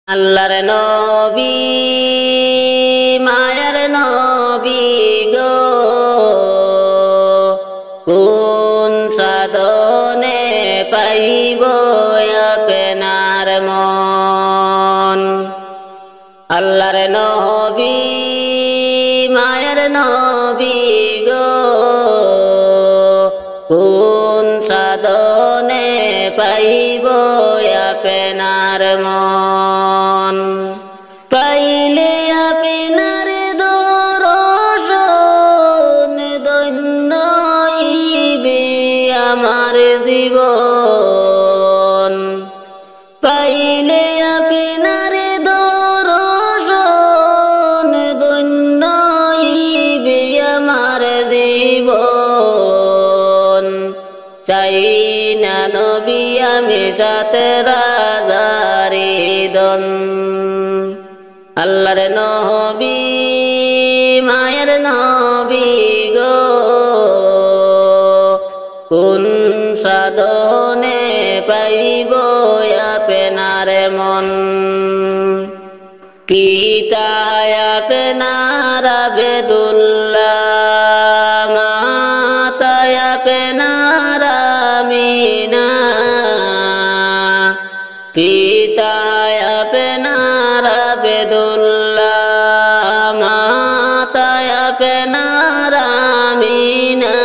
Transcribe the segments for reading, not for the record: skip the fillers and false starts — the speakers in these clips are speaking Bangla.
আল্লাহর নবী মায়ার নবী গো কোন সাধনে পাইব আপনার মন। আল্লাহর নবী মায়ার নবী গো কোন সাধনে পাইব আপনার মন। পাইলে আপনার দর্শন ধন্য হইবে আমার জীবন। পাইলে আপনার দর্শন ধন্য হইবে আমার জীবন। চাই না নবী আমি সাথে রাজারে দন। আল্লাহর নবী মায়ের নবী গো কোন সাধনে পাইব আপনার মন। কিতায় আপনার আবেদুল্লাহ মাতায় আপনার আমিনা। পিতায় আপনার আবেদুল্লাহ মাতায় আপনার আমিনা।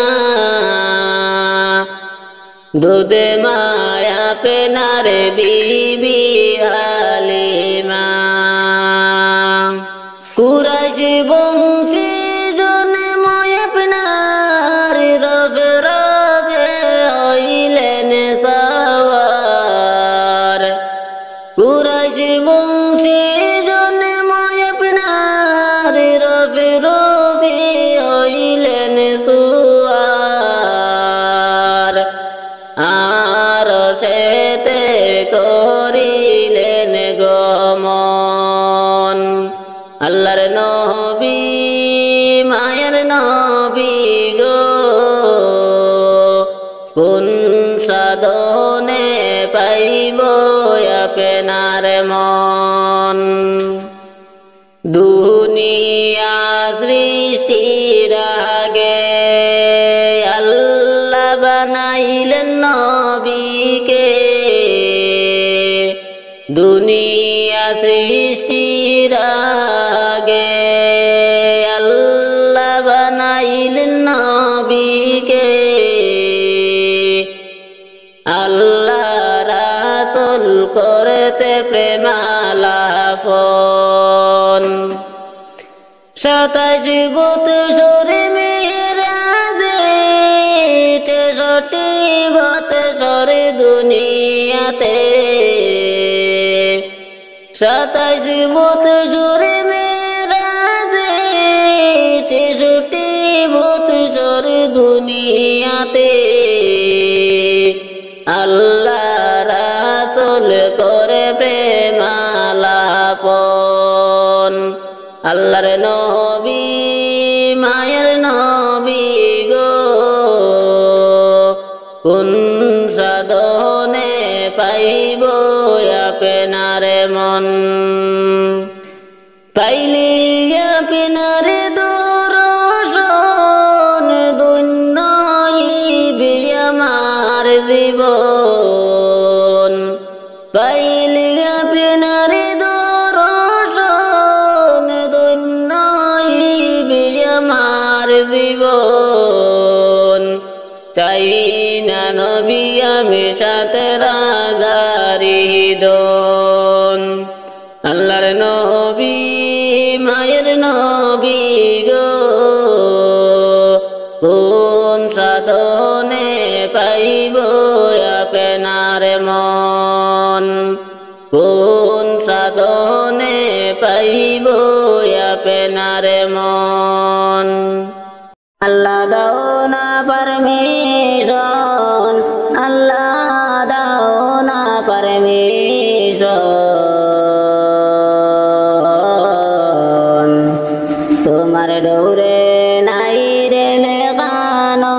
দুধে মায় আপনার বিবি হালিমা। কুরাইশ বংশী জন্ম আপনার রবে রবে হইলেন সওয়ার। কুরাইশ বংশী জন্ম আপনার রবে রবে হইলেন সুয়ার। আর সেতে করিলেন গমন। আল্লাহর নবী মায়ের নবী গো কোন সাধনে পাইব আপনার মন। দুনিয়া সৃষ্টির আগে আল্লাহ বানাইলেন নবীকে। দুনিয়া সৃষ্টির আগে আল্লাহ বানাইলেন নবীকে। আল্লাহ রাসূল করতে প্রেমালাপন। 27 বৎসর মেরাজে 63 বৎসর দুনিয়াতে। 27 বৎসর মেরাজে 63 বৎসর দুনিয়াতে। আল্লাহ রাসূল করে প্রেমালাপন। আল্লাহর নবী মায়ের নবী গো কোন সাধনে পাইব আপনার মন। পাইলে আপনার দর্শন ধন্য হইবে আমার জীবন। পাইলে আপনার দর্শন ধন্য হইবে আমার জীবন। চাই না নবী আমি সাথে রাজারে দন। আল্লাহর নবী মায়ের নবী গো কোন সাধনে পাইব আপনার মন। কোন সাধনে পাইব আপনার মন। আল্লাহ দাও না পারমিশন। আল্লাহ দাও না পারমিশন। তোমার ডোরে নাই রে লেখানো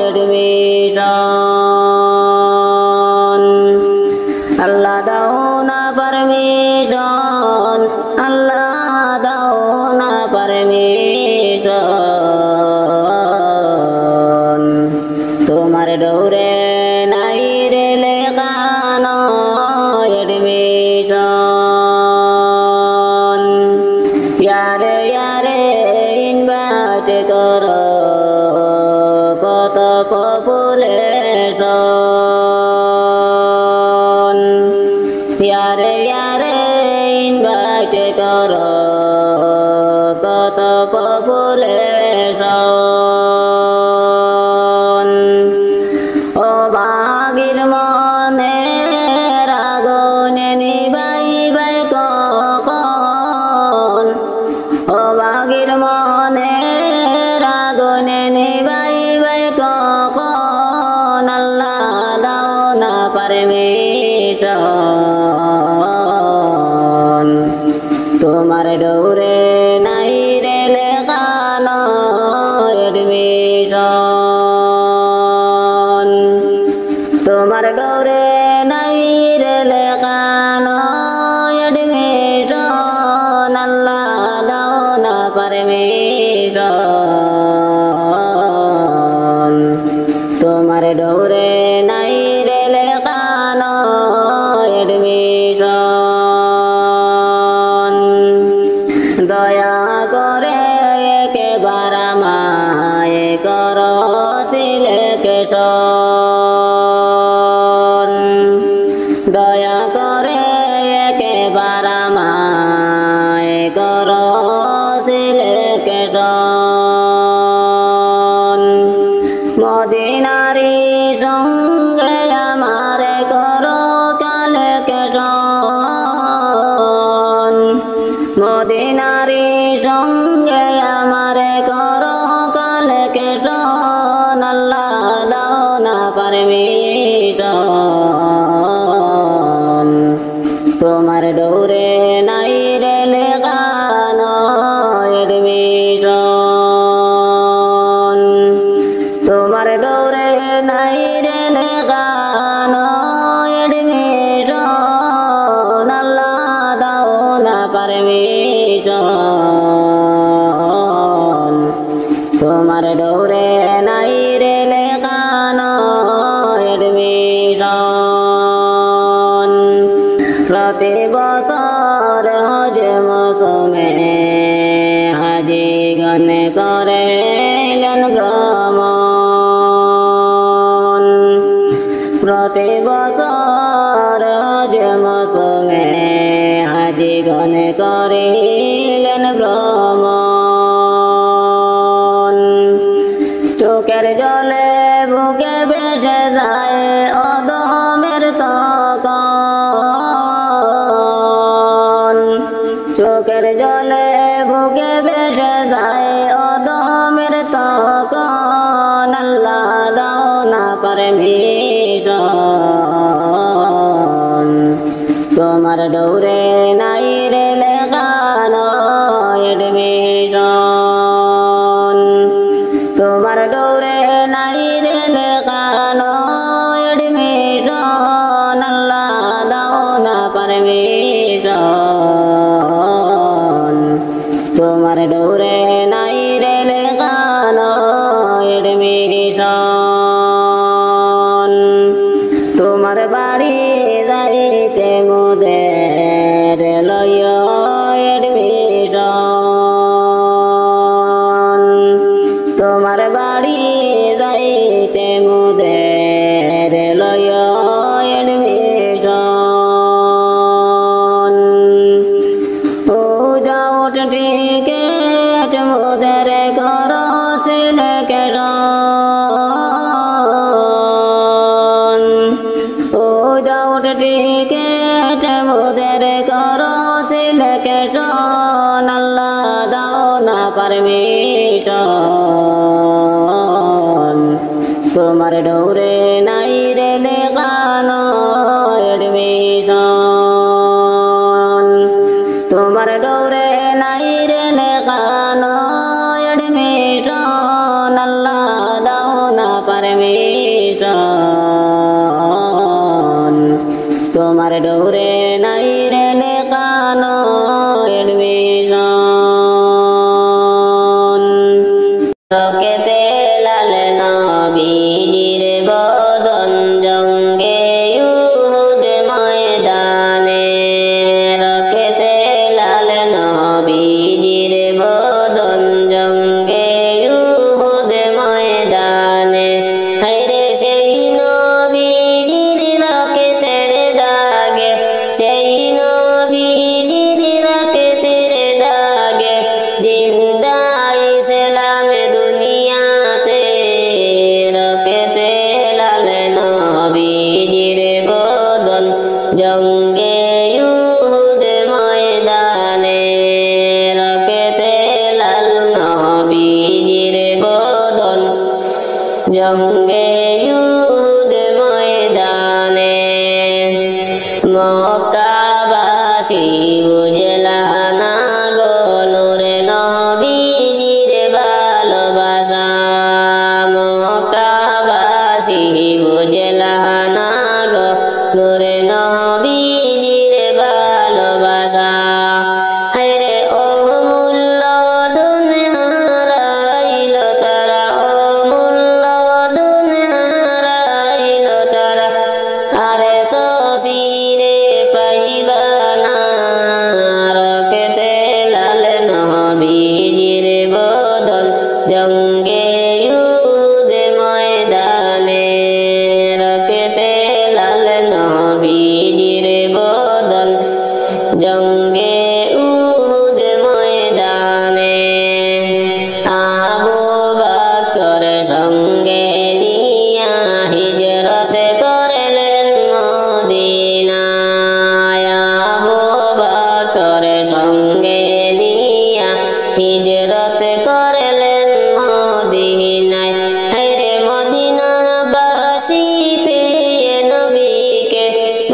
এডমিশন। আল্লাহ দাও না পারমিশন। এডমিশন আল্লাহ দাও না পারমিশন তোমার ডোরে নাই রে লেখানো এডমিশন ইয়ারে ইয়ারে ইনভাইট করো কত পপুলেশন ইয়ারে ইয়ারে ইনভাইট করো কত পপুলেশন ও বাগির মনে রাগনে নিবাইবাই কখন ও বাগির মনে রাগনে নিবাইবাই কখন আল্লাহ দাও না পারমিশন তোমার ডোরে নাই রে লেখানো এডমিশন তোমার ডোরে নাই রে লেখানো এডমিশন আল্লাহ দাও না পারমিশন তোমার ডোরে নাই রে লেখানো এডমিশন দয়া করে একেবার আমায় করো সিলেকশন দয়া করে একেবার আমায় করো সিলেকশন মদিনারি সঙ্গে আমারে করো কালেকশন মদিনারি সঙ্গে আমারে করো কালেকশন আল্লাহ দাও না পারমিশন তোমার ডোরে নাই রে লেখানো এডমিশন তোমার ডোরে নাই রে লেখানো এডমিশন আল্লাহ দাও না পারমিশন তোমার ডোরে নাই রে লেখানো এডমিশন প্রতি বছর হজ মৌসুমে হাজিগণ করেন ভ্রমণ প্রতি বছর হজ মৌসুমে হাজিগণ করিলেন ভ্রমণ চোখের জলে বুকে ভেসে যায় অদমের তখন চোখের জলে বুকে ভেসে যায় অদমের তখন আল্লাহ দাও না পারমিশন তোমার ডোরে নাই রে লেখানো এডমিশন তোমার ডোরে নাই রে লেখানো এডমিশন আল্লাহ দাও না পারমিশন তোমার ডোরে নাই রে লেখানো এডমিশন তোমার বাড়ি যাইতে মোদের লয় এডমিশন তোমার বাড়ি যাইতে মোদের লয় এডমিশন ও যাও টিকেট মোদের করো সিলেকশন ও যাও টিকেট মোদের করো সিলেকশন আল্লাহ দাও না পারমিশন তোমার ডোরে নাই রে লেখানো এডমিশন তোমার ডোরে নাই রে লেখানো এডমিশন আল্লাহ দাও না পারমিশন তোমার ডোরে নাই রে লেখা জঙ্গে ইউহুদ ময়দানে মক্কাবাসী বুঝলা না গো নূরে নবীজির ভালোবাসা মক্কাবাসী বুঝলা না গো নূরে নবীজির ভালোবাসা হায়রে অমূল্য ধন হারাইল তারা অমূল্য ধন হারাইল তারা আরে তো ফিরে পাইবা না রকেতে লাল নবীজির বদন জঙ্গে ইউহুদ ময়দানে রকেতে লাল নবীজির বদন জঙ্গে উহুদ ময়দানে আবু বকর সঙ্গে নিয়া হিজরত করলেন মদিনায় আবু বকর সঙ্গে নিয়া হিজরত করলেন মদিনায় হায়রে মদিনাবাসী পেয়ে নবীকে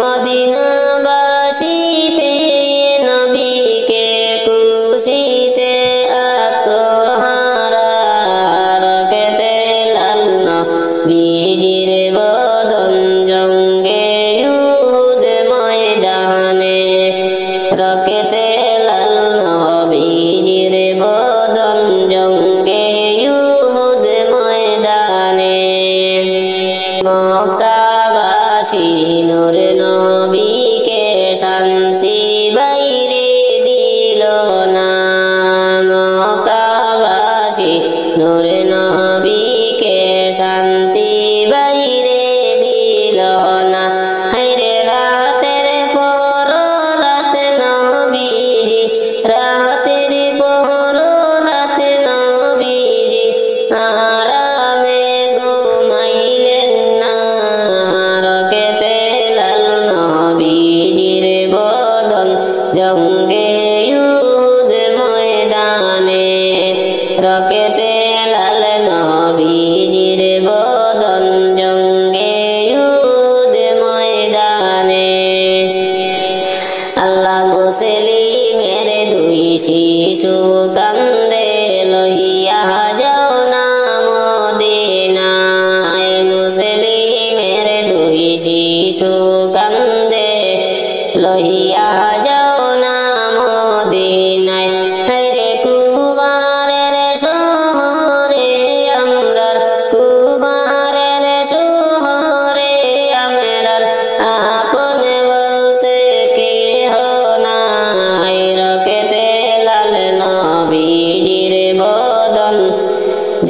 মদিনাবাসী পেয়ে নবীকে খুশিতে আত্মহারা রকেতে লাল নবীজির বদন জঙ্গে ইউহুদ ময়দানে রকেতে লাল নবীজির বদন জঙ্গে ইউহুদ ময়দানে মক্কাবাসী নূর নবীকে শান্তি বাইরে দিল না মক্কাবাসী নূর নবীকে শান্তি বাইরে দিল না হায়রে রাতের পর রাত নবীজি রাতের পর রাত নবীজি আরামে ঘুমাইলেন না রকেতে লাল নবীজির বদন জঙ্গে ইউহুদ ময়দানে রকেতে লাল নবীজির বদন জঙ্গে ইউহুদ ময়দানে আল্লাহ মুসলিমের দুই শিশু কান্দে লইয়া যাও না মদিনায় মুসলিমের দুই শিশু কান্দে লইয়া যাও না মদিনায় হায়রে কুমারের শহরে আমরার কুমারের শহরে আমরার আপন বলতে কেহ নাই রকেতে লাল নবীজির বদন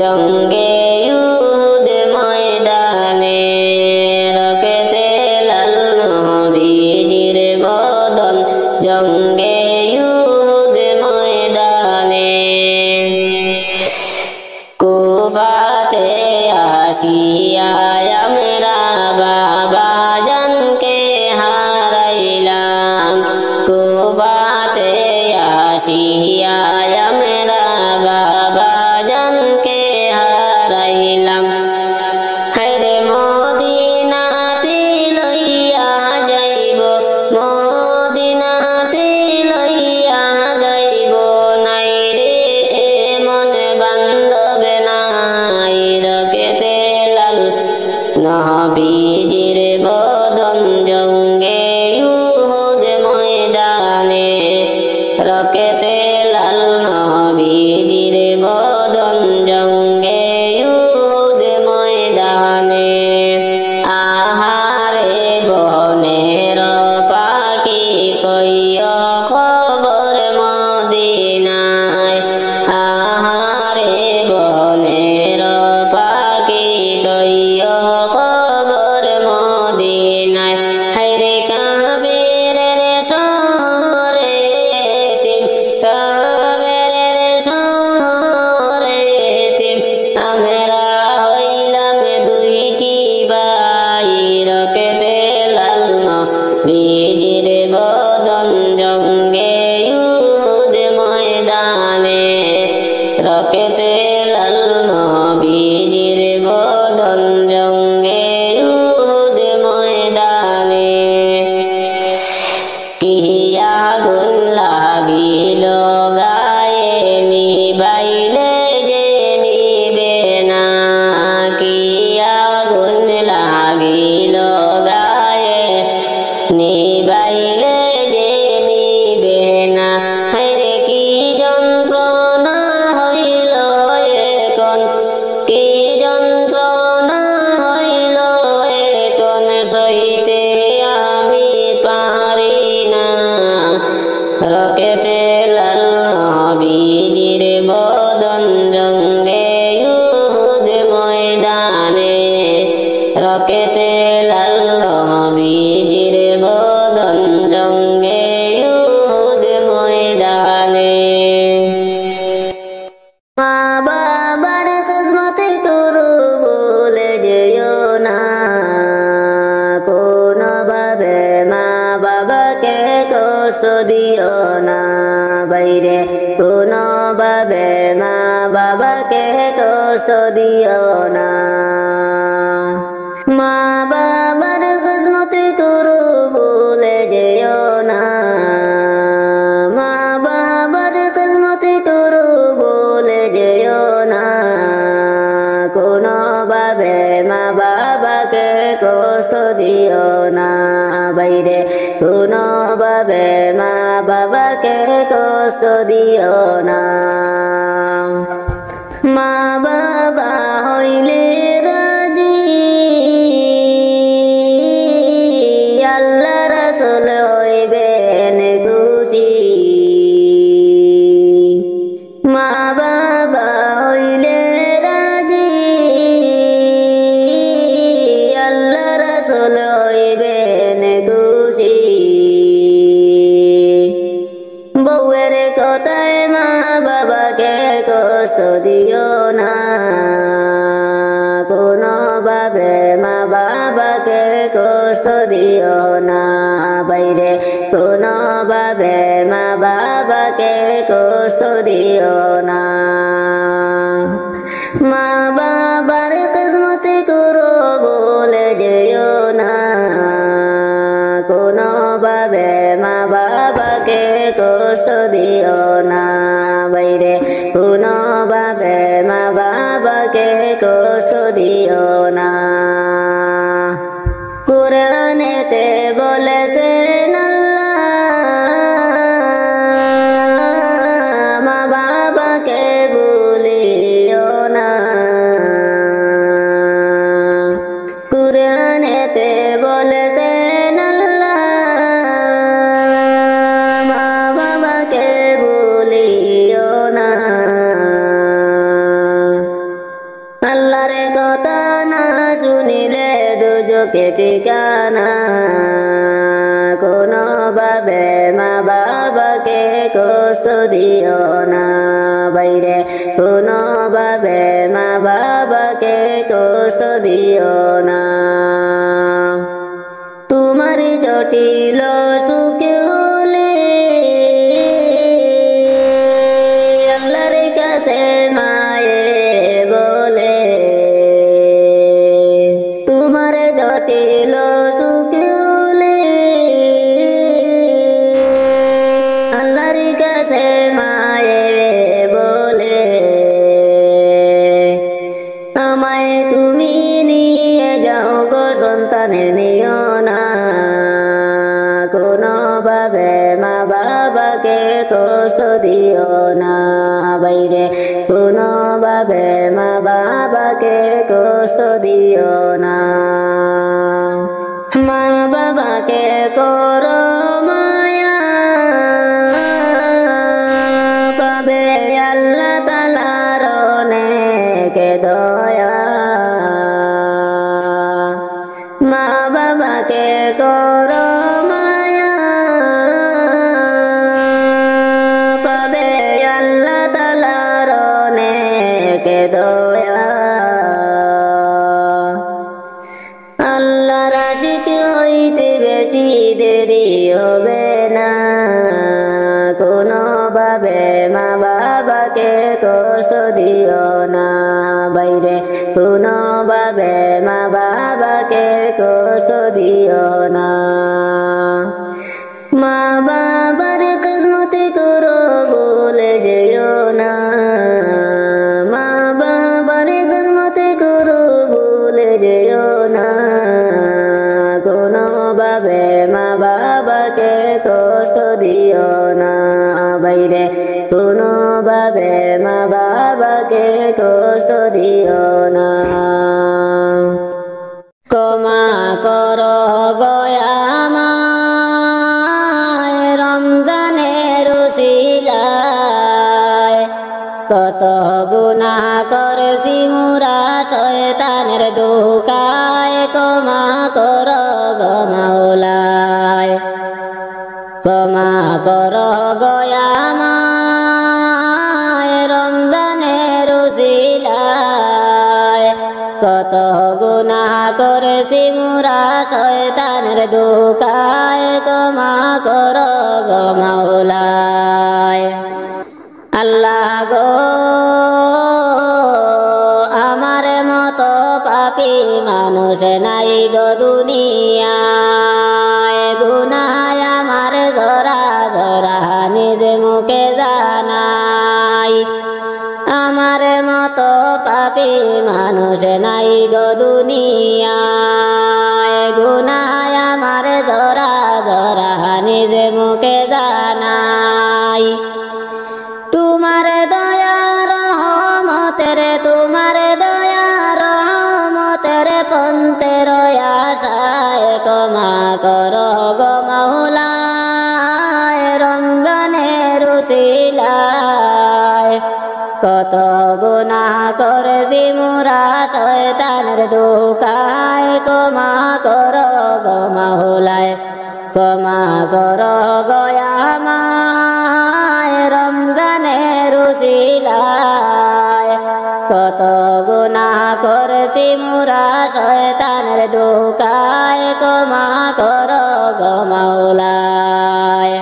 জঙ্গে ইউহুদ ময়দানে রকেতে লাল নবীজির বদন জঙ্গে ইউহুদ ময়দানে কুফাতে আসিয়া আমরা বাবা জানকে হারাইলাম কুফাতে আসিয়া আমরা বাবা জানকে হারাইলাম হায়রে মদিনাতে লইয়া যাইব মদিনাতে লইয়া যাইব নাই রে মন বান্ধব নাই রকেতে লাল নবীজির বদন জঙ্গে ইউহুদ ময়দানে রকেতে লাল নবীজির বদন জঙ্গে ইউহুদ ময়দানে আহারে বনের পাখি কইয়া খবর মদিনায় আহারে বনের পাখি কইয়া খবর মদিনায় হায়রে কাফেরের শহরে তিন লাগিল গায়ে নিবাইলে যে নিবে না কি আগুন লাগিল গায়ে নিবাইলে যে নিবে না হায়রে কি যন্ত্রণা হইল এখন কি যন্ত্রণা হইল এখন সইতে আমি পারি না রকেতে লাল নবীজির বদন জঙ্গে ইউহুদ ময়দানে রকেতে লাল নবীজির বদন জঙ্গে ইউহুদ ময়দানে মা বাবার খিদমত করো বলে যেও না কোনোভাবে মা বাবাকে কষ্ট দিও না বাইরে কোনোভাবে মা বাবাকে কষ্ট দিও না মা বাবার খিদমত করো বলে যেও না মা বাবার খিদমত করো বলে যেও না কোনোভাবে মা বাবাকে কষ্ট দিও না বাইরে কোনোভাবে মা বাবাকে কষ্ট দিও না মা বাবা হইলে রাজি আল্লাহ রাসূল হইবেন খুশি মা বাবা হইলে রাজি আল্লাহ রাসূল হইবেন খুশি বউয়ের কথায় মা বাবাকে কষ্ট দিও না কোনোভাবে মা বাবাকে কষ্ট দিও না বাইরে কোনোভাবে মা বাবাকে কষ্ট দিও না মা বাবার খিদমত করো বলে যেও না কোনোভাবে মা বাবাকে কষ্ট দিও না বাইরে কোনোভাবে মা বাবাকে কষ্ট দিও না কুরআনেতে বলেছেন আল্লাহ মা বাবাকে ভুলিও না কুরআনেতে বলেছেন আল্লাহ মা বাবাকে ভুলিও না আল্লাহর কথা না শুনিলে দুজকে ঠিকানা কোনোভাবে মা বাবাকে কষ্ট দিও না বাইরে কোনোভাবে মা বাবাকে কষ্ট দিও না তোমার জটিল সুখে হলে আল্লাহর কাছে মায়ে বলে তোমার জটিল সুখে হলে আল্লাহর কাছে মায়ে বলে আমায় তুমি নিয়ে যাও গো সন্তানের নিও না কোনোভাবে মা বাবাকে কষ্ট দিও না বাইরে কোনোভাবে মা বাবাকে কষ্ট দিও না মা বাবাকে করো মায়া পাবে আল্লাহ তাআলার অনেক দয়া মা বাবাকে করো মায়া পাবে আল্লাহ তাআলার অনেক দয়া আল্লাহর আশিক হইতে বেশি দেরি হবে না কোনোভাবে মা বাবাকে কষ্ট দিও না বাইরে কোনোভাবে মা বাবাকে কষ্ট দিও না মা বাবার দিও না বাইরে কোনোভাবে মা বাবাকে কষ্ট দিও না ক্ষমা করো গয়ামায় রমজানের উসিলায় কত গুনাহ করেছি মুরা শয়তানের ধোঁকায় ক্ষমা করো গো মাওলায় ক্ষমা করো গয়ামায় রমজানের উসিলায় কত গুনাহ করেছি মুরা শয়তানের ধোঁকায় ক্ষমা করো গো মাওলায় আল্লাহ গো আমার মতো পাপী মানুষ নাই গো দুনিয়ায় গুনায় আমার জরা জরা নিজ মুখে জানাই আমার মতো পাপী মানুষ নাই গো দুনিয়ায় গুনায় আমার জরা জরা নিজ মুখে জানাই তোমার দয়া রহমতের তোমার দয়া রহমতের পন্থের আশায় ক্ষমা করো গো মাওলায় রমজানের উসিলায় কত গুনাহ করেছি মুরা শয়তানের ধোঁকায় ক্ষমা করো গো মাওলায় ক্ষমা করো গয়ামায় রমজানের উসিলায় কত গুনাহ করেছি মুরা শয়তানের ধোঁকায় ক্ষমা করো গো মাওলায়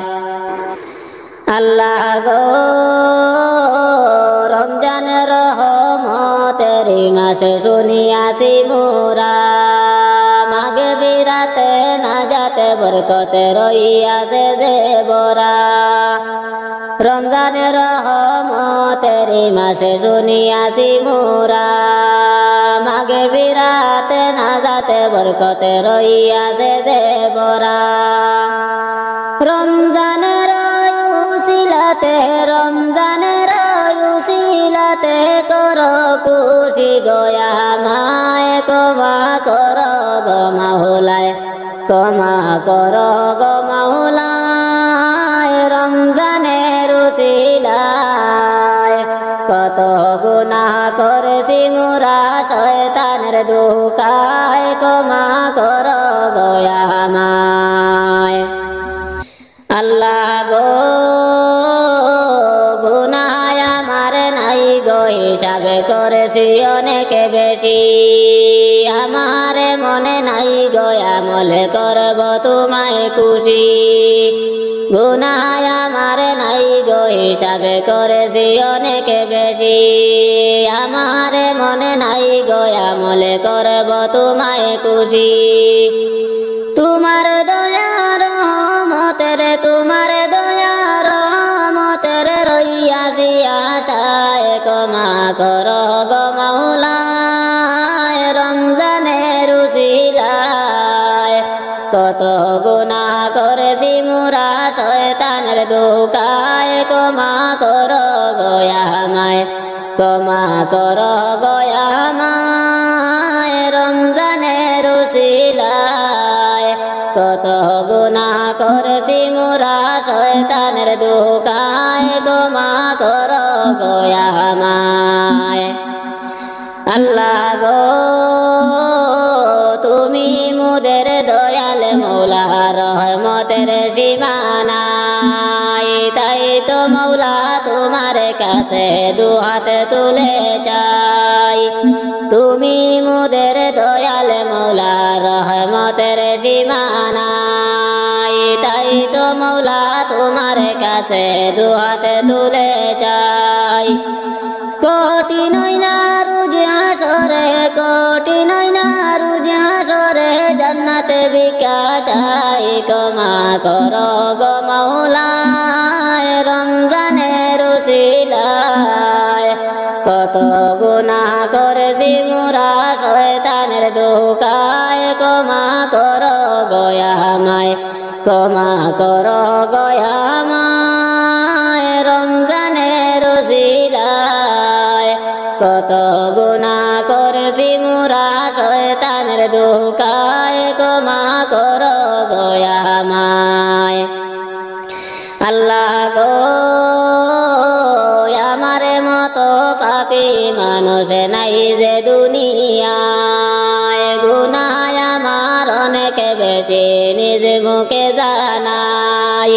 আল্লাহ গো রমজানের রহমতের মাসে শুনিয়াছি মুরা মাগে বিরাতে না যাতে বরকতে রইয়াছে যে বরা রমজানের রহমতের মাসে শুনিয়াছি মুরা মাগে বিরাতে না যাতে বরকতে রইয়াছে যে বরা রমজানের উসিলাতে রমজানের উসিলাতে করো খুশি গয়ামায় ক্ষমা করো গো মাওলায় ক্ষমা করো গো মাওলায় রমজানের উসিলায় কত গুনাহ করেছি মুরা শয়তানের ধোঁকায় ক্ষমা করো গয়ামায় আল্লাহ গো গুনাহ আমার নাই গো হিসাবে করেছি অনেক বেশি আমার মনে নাই গো আমলে করব তোমায় খুশি গুনাহ আমার নাই গো হিসাবে করেছি অনেক বেশি আমার মনে নাই গো আমলে করব তোমায় খুশি তোমার দয়া রহমতের তোমার দয়া রহমতের রইয়াছি আশায় ক্ষমা করো গো মাওলায় রমজানের উসিলায় কত গুনাহ করেছি মুরা শয়তানের ধোঁকায় ক্ষমা করো গয়ামায় ক্ষমা করো গয়ামায় রমজানের উসিলায় কত গুনাহ করেছি মুরা শয়তানের ধোঁকায় ক্ষমা করো গয়ামায় আল্লাহ গো তুমি মুদের দয়াল মৌলা রহমতের সীমানাই তাই তো মৌলা তোমার কাছে দুহাত তুলে চাই তুমি মুদের দয়াল মৌলা রহমতের সীমানাই তাই তো মৌলা তোমার কাছে দুহাত তুলে চাই কোটি নয়না রুজ হাসরে কোটি নয়না রুজ হাসরে জান্নাতে ভিক্ষা চাই ক্ষমা করো গো মাওলায় রমজানের উসিলায় কত গুনাহ করেছি মোরা শয়তানের ধোঁকায় ক্ষমা করো গয়ামায় ক্ষমা করো গয়ামায় ধোকায় ক্ষমা করো আমায় আল্লাহ গো আমার মতো পাপী মানুষ নাই যে দুনিয়ায় গুনাহ আমার অনেক বেশি নিজ মুখে জানাই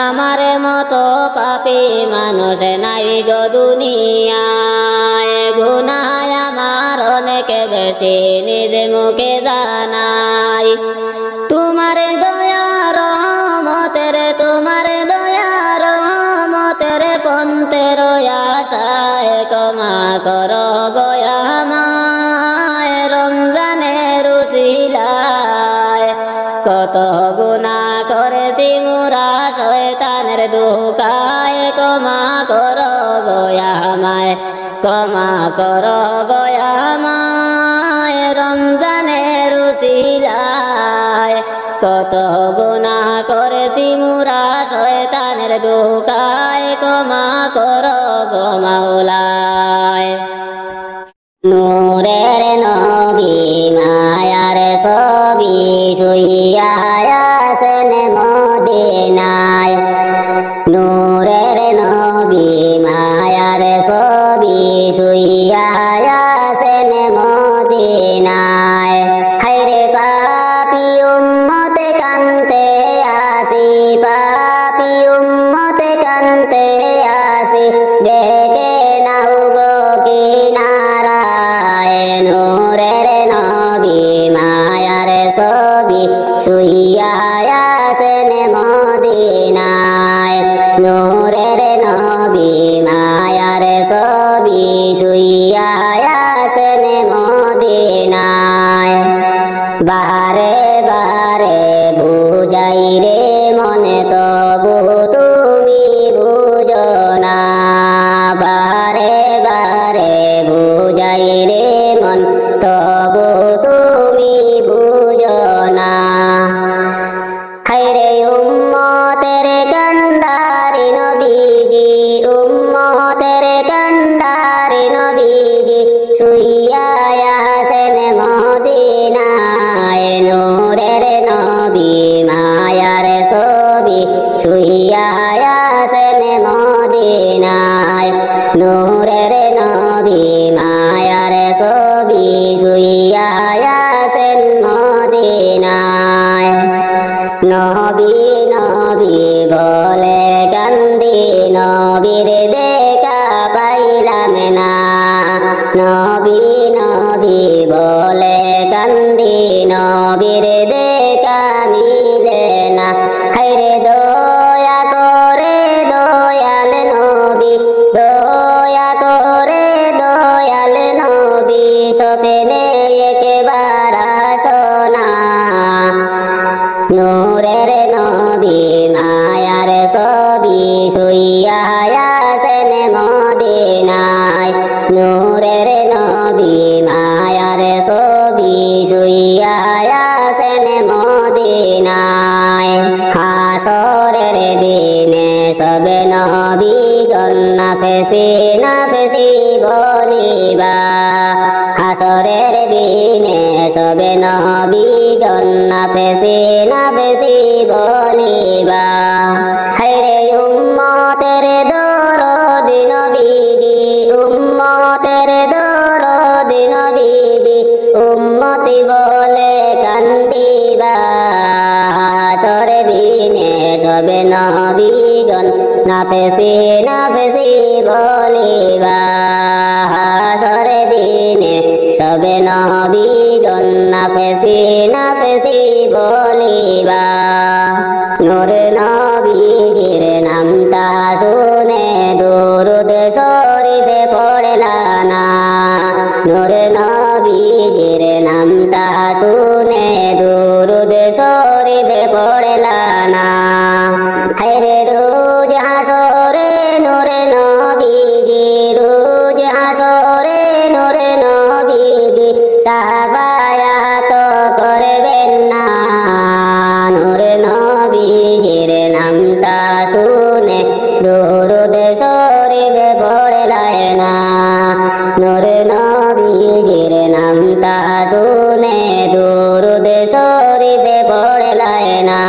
আমার মতো পাপী মানুষ নাই গো দুনিয়ায় গুনাহ আমার অনেক বেশি নিজ মুখে জানাই তোমার দয়া রহমতের তোমার দয়া রহমতের পন্থের আশায় ক্ষমা করো গো আমায় রমজানের উসিলায় কত গুনাহ করেছি মোরা শয়তানের ধোকায় ক্ষমা করো গো আমায় ক্ষমা করো গো আমায় রমজানের উসিলায় কত গুনাহ করেছি মোরা শয়তানের ধোকায় ক্ষমা করো গো মাওলায় নূরের নবী মায়ার ছবি শুইয়া আছেন মদিনায় নূরের নবী মায়ার ছবি শুইয়া আছেন মদিনায় হায়রে পাপী উম্মত কান্তে আসি পাপী উম্মত কান্তে আসি ডেকে নাও গো কিনারায় নূরের নবী মায়ার ছবি শুইয়া আছেন মদিনায় নূরের নবী মায়ার ছবি শুইয়া আছেন মদিনায় বারে বারে বুঝাই রে মনে তবু তুমি বুঝো না বারে বারে বুঝাই রে মন তবু তুমি বুঝো না খাইরে উম্মতের কান্ডারি নবীজি উম্মতের কান্ডারি নবীজি শুইয়া আছেন মদিনায় নূরের নবী মায়ার ছবি শুইয়া আছেন মদিনায় নূরের নবী মায়ার ছবি শুইয়া আছেন মদিনায় নবী নবী বলে কান্দি নবীর দেখা পাইলাম না নবী নবী বলে কান্দি নবীর দেখা মিলে না হায়রে দয়া করে দয়াল নবী দয়া করে দয়াল নবী স্বপ্নে একবার আসনা নূরের নবী মায়ার ছবি শুইয়া আছেন মদিনায় নূরের নবী মায়ার ছবি শুইয়া আছেন মদিনায় হাসরের দিনে সব নবীগণ নাফসি নাফসি বলিবা হাসরের দিনে সব নবীগণ নাফসি নাফসি বলিবা হায়রে উম্মতের দরদ নবীজি উম্মতের দরদ নবীজি উম্মতি বলে কান্দিবা হাসরের দিনে সব নবীগণ নাফসি নাফসি বলিবা হাসরের দিনে সব নবীগণ নাফসি নাফসি বলিবা নূর নবীজির নামটা শুনে দুরুদ শরীফে পড়লা না নূর নবীজির নামটা শুনে দুরুদ শরীফে পড়লা না হায়রে রোজ হাসরে নূর নবীজি রোজ হাসরে নূর নবীজি সাফায়াত করবেন না নূর নবীজির নামটা শুনে দুরুদ শরীফে পড়লায় না নূরে নবীজির নামটা শুনে দুরুদ শরীফে পড়লাই না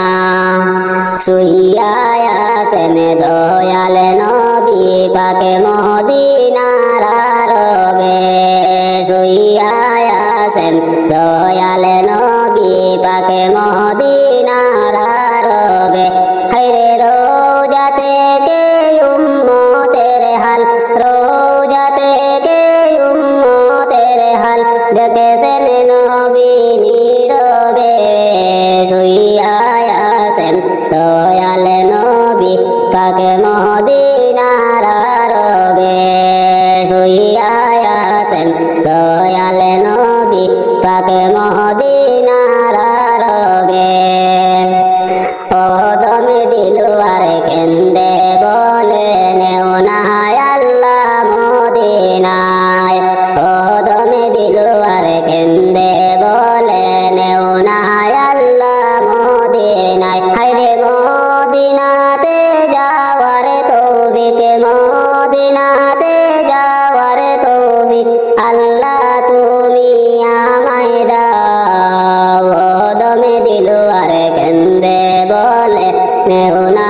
শুইয়া আছেন দয়াল নবী পাকে মদিনার আরবে শুইয়া আছেন দয়াল নবী পাকে মদিনার আরবে হায়রে রোজা থেকে উম্মতের হাল রোজা থেকে উম্মতের হাল দেখেছেন নবী নীরবে শুইয়া আছেন দয়াল নবী পাকে মদিনার আরবে শুইয়া আছেন দয়াল নবী পাকে মদিনার আরবে ওদমে দিলওয়ার কেন্দে বলে নেও না আল্লাহ মদিনায় ওদমে দিলওয়ার কেন্দে বলে নেও না আল্লাহ মদিনায় হায়রে মদিনাতে যাওয়ার তৌফিক মদিনাতে যাওয়ার তৌফিক আল্লাহ তুমি আমায় দাও ওদমে দিলওয়ার কেন্দে বলে নেও না